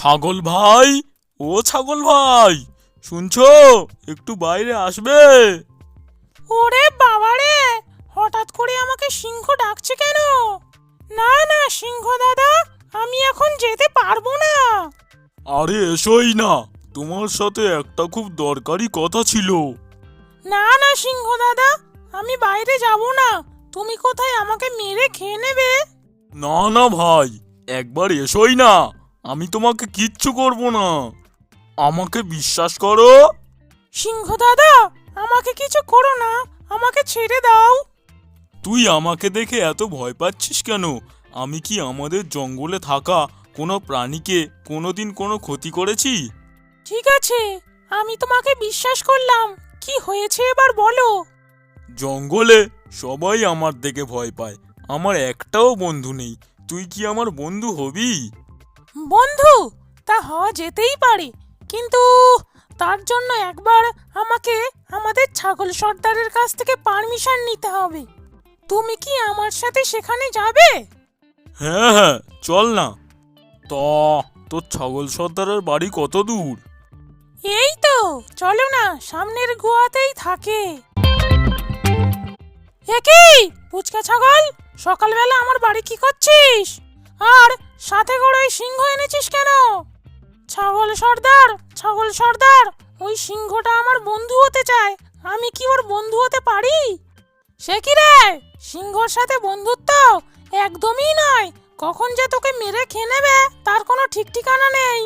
ছাগল ভাই, ও ছাগল ভাই, শুনছো? একটু বাইরে আসবে? ওরে বাবারে, হঠাৎ করে আমাকে সিংহ ডাকছে কেন? না না সিংহ দাদা, আমি এখন যেতে পারবো না। আরে এসোই না, তোমার সাথে একটা খুব দরকারি কথা ছিল। না না সিংহ দাদা, আমি বাইরে যাব না। তুমি কোথায় আমাকে মেরে খেয়ে নেবে? না না ভাই, একবার এসোই না, আমি তোমাকে কিচ্ছু করব না, আমাকে বিশ্বাস করো। সিংহ দাদা, আমাকে কিছু করো না, আমাকে ছেড়ে দাও। তুই আমাকে দেখে এত ভয় পাচ্ছিস কেন? আমি কি আমাদের জঙ্গলে থাকা কোনো প্রাণীকে কোনোদিন কোনো ক্ষতি করেছি? ঠিক আছে, আমি তোমাকে বিশ্বাস করলাম। কি হয়েছে এবার বলো। জঙ্গলে সবাই আমার দেখে ভয় পায়, আমার একটাও বন্ধু নেই। তুই কি আমার বন্ধু হবি? বন্ধু? তা হওয়া যেতেই পারে, কিন্তু তার জন্য একবার আমাকে আমাদের ছাগল সর্দারের কাছ থেকে পারমিশন নিতে হবে। তুমি কি আমার সাথে সেখানে যাবে? হ্যাঁ হ্যাঁ, চল না। তা তোর ছাগল সর্দারের বাড়ি কত দূর? এই তো, চলো না, সামনের গুহাতেই থাকে। একই পুচকা ছাগল, সকালবেলা আমার বাড়ি কি করছিস? আর সাথে করে ওই সিংহ এনেছিস কেন? ছাগল সর্দার, ছাগল সর্দার, ওই সিংহটা আমার বন্ধু হতে চায়। আমি কি ওর বন্ধু হতে পারি? সে কি রে, সিংহর সাথে বন্ধুত্ব একদমই নয়। কখন যে তোকে মেরে খেয়ে নেবে তার কোনো ঠিক ঠিকানা নেই।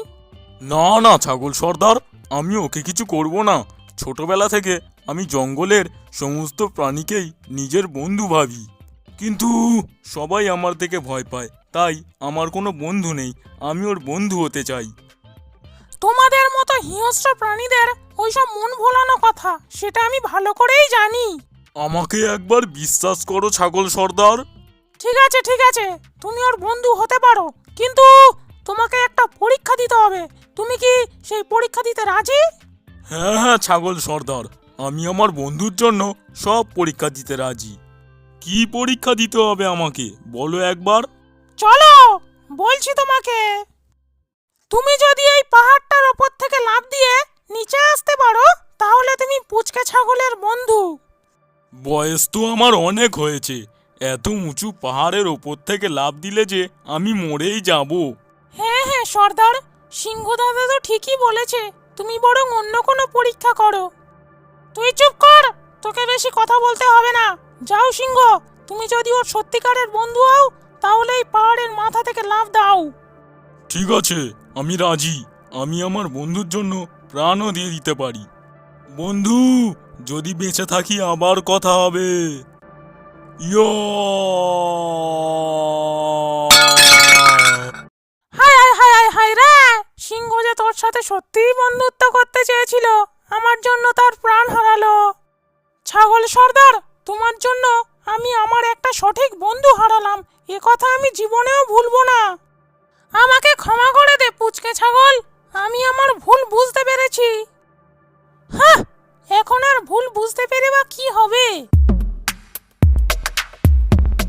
না না ছাগল সর্দার, আমি ওকে কিছু করব না। ছোটবেলা থেকে আমি জঙ্গলের সমস্ত প্রাণীকেই নিজের বন্ধু ভাবি, কিন্তু সবাই আমার থেকে ভয় পায়, তাই আমার কোনো বন্ধু নেই। আমি ওর বন্ধু হতে চাই। তোমাদের মতো হিংস্র প্রাণীদের ওইসব মন ভোলানো কথা, সেটা আমি ভালো করেই জানি। আমাকে একবার বিশ্বাস করো ছাগল সর্দার। ঠিক আছে ঠিক আছে, তুমি ওর বন্ধু হতে পারো, কিন্তু তোমাকে একটা পরীক্ষা দিতে হবে। তুমি কি সেই পরীক্ষা দিতে রাজি? হ্যাঁ হ্যাঁ ছাগল সর্দার, আমি আমার বন্ধুর জন্য সব পরীক্ষা দিতে রাজি। কি পরীক্ষা দিতে হবে আমাকে বলো একবার। চলো, বলছি তোমাকে। তুমি যদি এই পাহাড়টার ওপর থেকে লাফ দিয়ে নিচে আসতে পারো, তাহলে তুমি পুচকে ছাগলের বন্ধু। বয়স তো আমার অনেক হয়েছে, এত উঁচু পাহাড়ের ওপর থেকে লাফ দিলে যে আমি মরেই যাব। হ্যাঁ হ্যাঁ সর্দার, সিংহ দাদা তো ঠিকই বলেছে। তুমি বরং অন্য কোনো পরীক্ষা করো। তুই চুপ কর, তোকে বেশি কথা বলতে হবে না। যাও সিংহ, তুমি যদি ওর সত্যিকারের বন্ধু হও, তাহলে এই পাহাড়ের মাথা থেকে লাফ দাও। ঠিক আছে, আমি রাজি। আমি আমার বন্ধুর জন্য প্রাণও দিয়ে দিতে পারি। বন্ধু, যদি বেঁচে থাকি আবার কথা হবে। ইয়ো! হায় হায় হায় হায় হায় রে, সিংহ যে তোর সাথে সত্যিই বন্ধুত্ব করতে চেয়েছিল, আমার জন্য তার প্রাণ হারালো। ছাগল সর্দার, তোমার জন্য আমি আমার একটা সঠিক বন্ধু হারালাম, এ কথা আমি জীবনেও ভুলবো না। আমাকে ক্ষমা করে দে পুচকে ছাগল, আমি আমার ভুল বুঝতে পেরেছি। হ্যাঁ, এখন আর ভুল বুঝতে পেরে বা কি হবে?